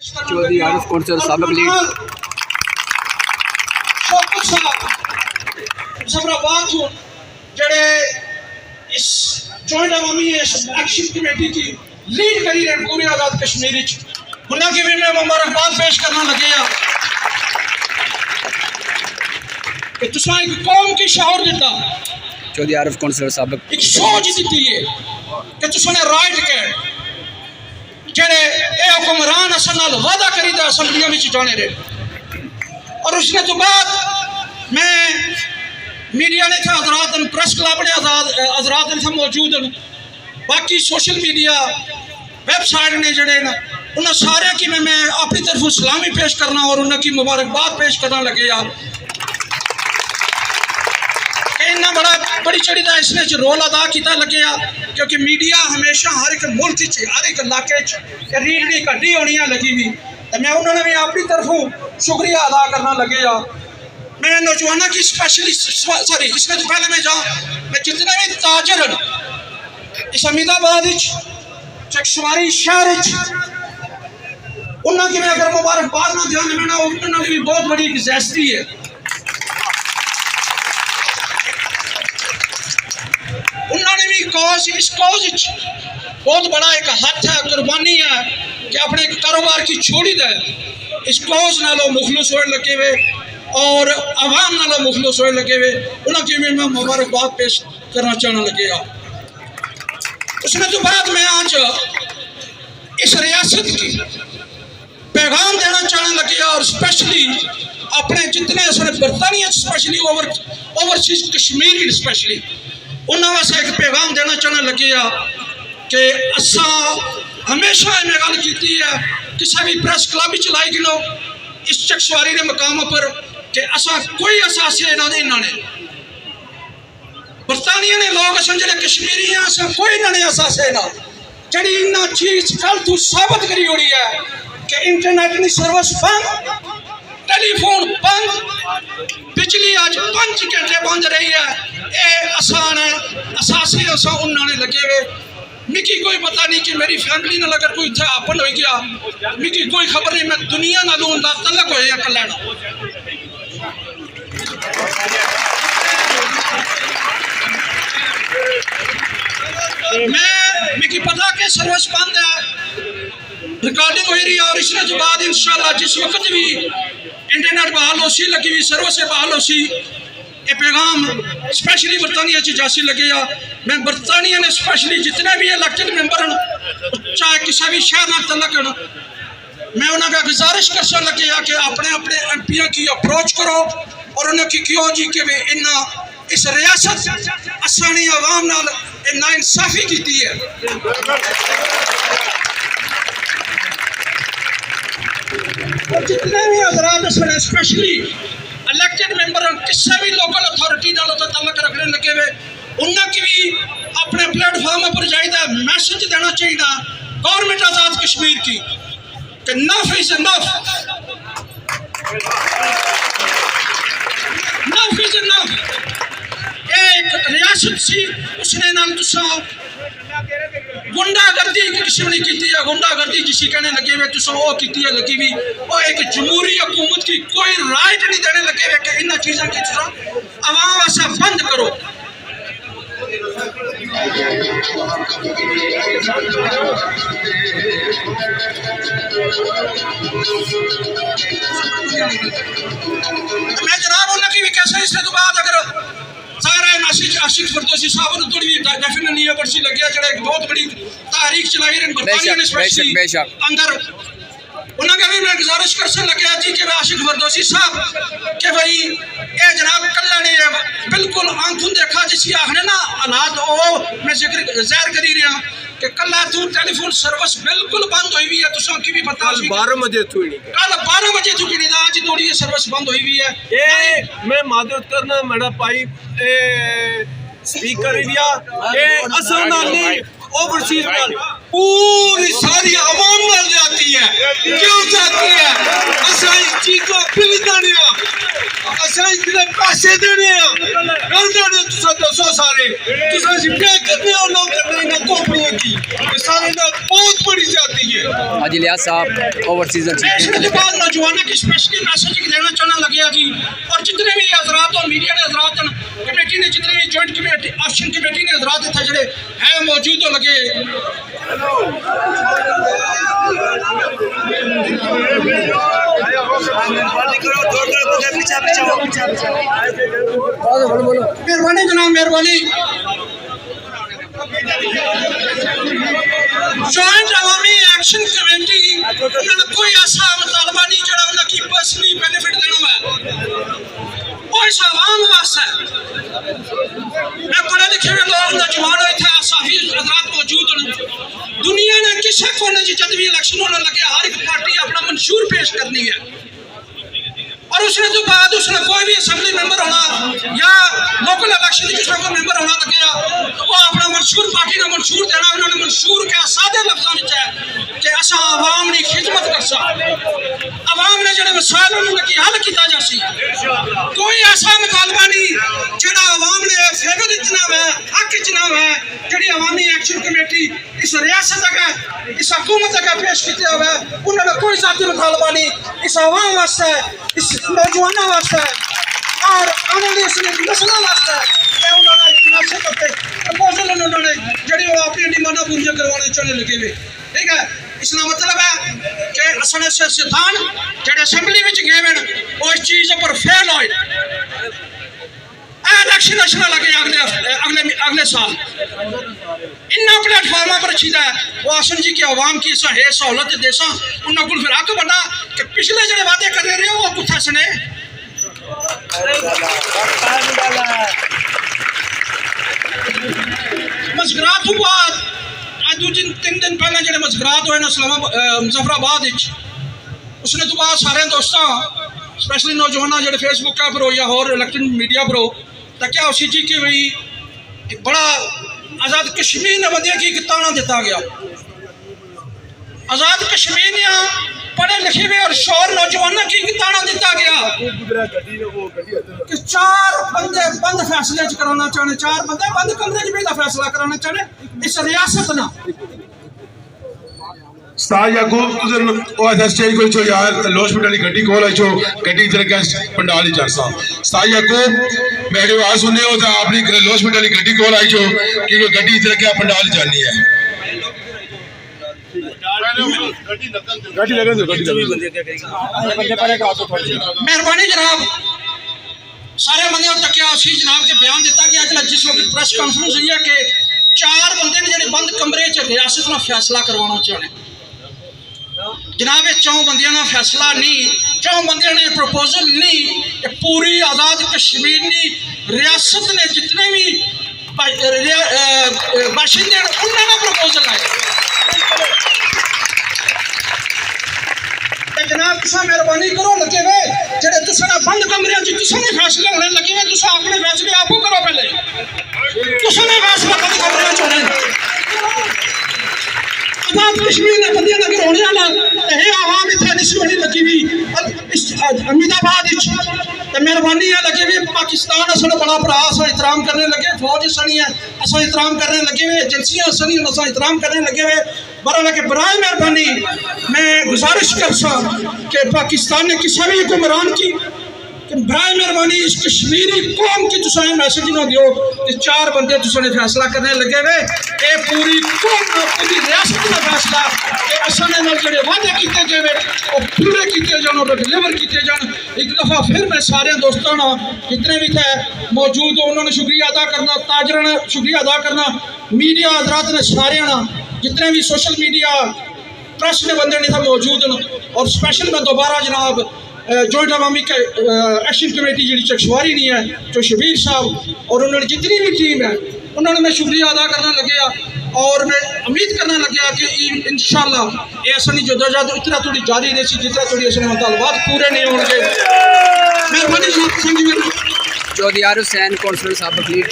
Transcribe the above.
Chaudhary Arif council सबक lead Muzaffarabad हूँ जड़े इस जॉइंट अवामी एक्शन कमेटी की लीड करी रहे पूरे आज़ाद कश्मीर उन्हें की भी मैं मुबारकबाद पेश करना लगे कि तुसा एक कौम की शौर दिता चौधरी आरिफ कौंसल सबक एक सोच दी है कि तुसने राइट के जेड़े ये हुक्मरान असल नाल वादा करी दा असम्बलियों में जाने रहे और उसने तो बाद मैं मीडिया ने थे हजरात प्रेस क्लब ने हजरात ने मौजूद बाकी सोशल मीडिया वेबसाइट ने जड़े ना उन्हें सारे की मैं अपनी तरफों सलामी पेश करना और उन्हें मुबारकबाद पेश करना लगे यार इन्ना बड़ी चढ़ी का इसने रोल अदा किया लगे क्योंकि मीडिया हमेशा हर एक मुल्क हर एक इलाके रीढ़ी कड्डी होनी लगी हुई तो मैं उन्होंने भी अपनी तरफों शुक्रिया अदा करना लगे मैं नौजवानों की स्पेशली सॉरी इसमें तो पहले मैं जितने भी ताजर इस अमीदाबाद चकशवारी शहर उन्होंने मैं अगर मुबारकबाद ना ध्यान देना उन्होंने भी बहुत बड़ी ज्यादती है उन्होंने भी इस कॉज बहुत बड़ा एक हाथ है कुर्बानी है कि अपने कारोबार की छोड़ी दे इस कॉज नालों मुखलस होने लगे हुए और आवाम नालों मुखलस होने लगे हुए उन्होंने भी मैं मुबारकबाद पेश करना चाहना लगे उसने तो बाद मैं आज इस रियासत की पैगाम देना चाहने लगे और स्पेशली अपने जितने असर बरतानिया स्पेशली ओवरसीज कश्मीर स्पेशली उन्होंने वास्ते एक पैगाम देना चाहने लगे कि असा हमेशा इन्हें गल की है किसी भी प्रेस क्लब लाई गिनो इस चकशवारी के मकाम पर कि असा कोई असासे इन्होंने बरतानिया ने लोग असन जो कश्मीरी हैं असा कोई इन्होंने असासे ना जी इन्ना चीज कल तू साबित करी हो रही है कि इंटरनेट की सर्विस बंद टेलीफोन बंद बिजली आज 5 घंटे बंद रही है ये आसान है असासे असा उन्होंने लगे हुए मिकी कोई पता नहीं कि मेरी फैमिली नाल अगर कोई इतना आपन हो गया मिकी कोई खबर नहीं मैं दुनिया नालों तलक होया कर लेना मैं मिकी पता कि सर्विस बंद है रिकॉर्डिंग हो रही है और इसने तो बाद इंशाल्लाह जिस वक्त भी इंटरनेट बहाल हो सी लगी हुई सर्विस बहाल हो सी ये पैगाम स्पेशली बरतानिया जासी लगे मैं बरतानिया ने स्पेशली जितने भी इलेक्टेड मेंबर हैं चाहे किसी भी शहर में तलक मैं उन्होंने गुजारिश कर लगे कि अपने अपने MP की अप्रोच करो और उन्हें की क्यों जी कि इन्ना इस रियासत असानी आवाम नाल ना इंसाफी की है और जितने भी हजरात स्पेशली इलेक्टेड मेंबर किसी भी लोकल अथॉरिटी तलक रखने लगे हुए उन्हें की भी अपने प्लेटफॉर्म पर जाइए मैसेज देना चाहिए गवर्नमेंट आज़ाद कश्मीर की कि enough is enough is enough एक रियासत सी उसने नाल तुसा गुंडागर्दी किसी ने की है गुंडागर्दी जिसी कहने लगे हुए तुसा वो की है लगी हुई वो एक जमहूरी हुकूमत की कोई राइट नहीं देने लगे हुए कि इन चीज़ों की तुसा आवाम वास्ते बंद करो मैं जनाब उन्हें भी कैसे इससे तो बाद अगर सारा आशिक फरदौसी साहब ने थोड़ी डेफिनेटली ये बड़ी लगे जड़े एक बहुत बड़ी तारीख चलाई रहे बरतानिया ने स्पेशली अंदर उन्होंने भी मैं गुजारिश कर लगे जी कि आशिक फरदौसी साहब कि भाई ये जनाब कला ने बिल्कुल आंखों देखा जिसी आखने ना हालात वो मैं जिक्र ज़ाहिर करी रहा कि कला तू टेलीफोन सर्विस बिल्कुल बंद हुई हुई है तुसा की भी पता 12 बजे थी कल 12 बजे थी कि आज थोड़ी ये सर्विस बंद हुई हुई है ये मैं मादरत करना मेरा भाई स्पीकर एरिया ये असल नाल ओवरसीज नाल पूरी सारी आवाम नाल जाती चाहती है? क्यों चाहती है? असा इस चीज को खरीदना नहीं हो, असा इतने पैसे देने हो, कर देने तुसा दसो सारे, तुसा जिम्मे करने हो लोग करने ना कंपनी की, ये सारे ना बहुत बड़ी जाती है। हाजी लियाज साहब ओवर सीजन इलेक्शन के बाद नौजवानों की स्पेशली मैसेज देना चाहना लगे जी, और जितने भी हजरात और मीडिया के हजरात कमेटी ने, जितने भी जॉइंट कमेटी ऑप्शन कमेटी ने हजरात इतना जड़े है मौजूद हो लगे, मेहरबानी जनाब मेहरबानी। जॉइंट अवामी एक्शन कमेटी उन्होंने कोई ऐसा मुतालबा नहीं जरा उनकी पर्सनली बेनिफिट देना है, वो इस आवाम वास्ते मैं पढ़े लिखे हुए लोग नौजवान इतने साफी हजरात मौजूद हैं। दुनिया ने किसी कोने जब भी इलेक्शन होने लगे हर एक पार्टी अपना मंशूर पेश करनी है, और उसने तो बाद उसने कोई भी असेंबली मेंबर होना या लोकल इलेक्शन जिसमें कोई मेंबर होना लगे तो वो अपना मंशूर पार्टी ने मंशूर देना। उन्होंने मंशूर क्या सादे लफ्जों में है कि असा आवाम की खिदमत कर सा, आवाम ने जो मसाइल उन्होंने हल किया जासी, कोई ऐसा मुतालबा नहीं जो आवाम ने फेवर इतना है हक इतना है जी अवामी एक्शन कमेटी इस रियासत अगर इस हुकूमत अगर पेश किया हुआ है, उन्होंने कोई जाती मुतालबा नहीं इस आवाम वास्ते, इस नौजवानों वास्ते और आने वाली नस्लों वास्ते उन्होंने प्रपोजल उन्होंने जी अपनी डिमांड पूरी करवाने चाहने लगे हुए। ठीक है, इसका मतलब है कि असने सिद्धांत जो असेंबली में गए हैं वो इस चीज़ पर फेल हो इलेक्शन लगे अगले साल इन प्लेटफॉर्मा पर अच्छी है वो आसन जी की आवाम की है सहूलत देसा उन्होंने को फिर हक बना कि पिछले जो वादे कर रहे हो वो कुत्थे सने। मजगरात तो बाद आज 2-3 दिन पहले जो मजगरात हुए ना मुजफ्फराबाद उसने तो बाद सारे दोस्तों स्पेशली नौजवान जो फेसबुक पर हो या होर इलेक्ट्रॉनिक मीडिया पर हो तो क्या उसी जी की भाई एक बड़ा आज़ाद कश्मीर ने बंदे की ताना दिता गया। आज़ाद कश्मीर ने पढ़े लिखे हुए और शोर नौजवानों की ताना दिता गया कि 4 बंदे बंद फैसले कराना चाहते, 4 बंदे बंद कमरे भी का फैसला कराना चाहते इस रियासत ना। स्टार याकूब तुझन ओ स्टेज को चो यार हॉस्पिटल की गड्डी कोल आइयो गड्डी इधर के पंडाल जा सा स्टार याकूब मेरी आवाज सुने हो तो अपनी हॉस्पिटल की गड्डी कोल आइयो कि गड्डी इधर के पंडाल जानी है। मेहरबानी जनाब सारे बंदे तकिया उसी जनाब के बयान दिता गया जिस वक्त प्रेस कॉन्फ्रेंस हुई है कि 4 बंदे ने जो बंद कमरे च रियासत में फैसला करवाना चाहते जनाब 4 बंदियों का फैसला नहीं, 4 बंदियों ने प्रपोजल नहीं, पूरी आज़ाद कश्मीर की रियासत ने जितने भी बाशिंदे उन्होंने प्रपोजल आए। जनाब तुसा मेहरबानी करो लगे वे जेडे तुसा बंद कमरे तुसा ने फैसले होने लगे वे तुसा अपने फैसले आपको करो पहले तुसा ने फैसला बंद कमरे चोने आज़ाद कश्मीर ने बंदियां नगर होने वाला ये आवाम इतने निस्सी बड़ी लगी हुई अहमदाबाद तो मेहरबानी है लगे हुए पाकिस्तान असल बड़ा भरा अस एहतराम करने लगे, फौज सनी है अस एहतराम करने लगे हुए, एजेंसियां सनी अस एहतराम करने लगे हुए। बहरहाल के बराए मेहरबानी मैं गुजारिश कर सा कि पाकिस्तान ने किसी भी हुक्मरान की बराए मेहरबानी इस कश्मीरी कौम की तुसा मैसेज ना दियो कि 4 बंदे तुसाने फैसला करने लगे वे ये पूरी कौम पूरी रियासत का फैसला कि असने नाल जेडे वादे किए गए वे वो पूरे किए जान और डिलीवर किए जान। एक दफ़ा फिर मैं सारे दोस्तों ना जितने भी थे मौजूद हो उन्होंने शुक्रिया अदा करना, ताजरा ने शुक्रिया अदा करना, मीडिया हजरात ने सारे ना जितने भी सोशल मीडिया प्रेस ने बंदे नहीं था मौजूद हैं और स्पेशल मैं दोबारा जनाब जॉइंट अवामी एक्शन कमेटी जी चकशवारी नहीं है जो शबीर साहब और उन्होंने जितनी भी टीम है उन्होंने मैं शुक्रिया अदा करना लगे और मैं उम्मीद करना लगे कि इंशाअल्लाह ये असली जदोजहद इतना थोड़ी जारी रही जितना थोड़ी असली मुतालबात पूरे नहीं होंगे। मेहरबानी चौधरी आरिफ हुसैन कौंसलर साहब लीड।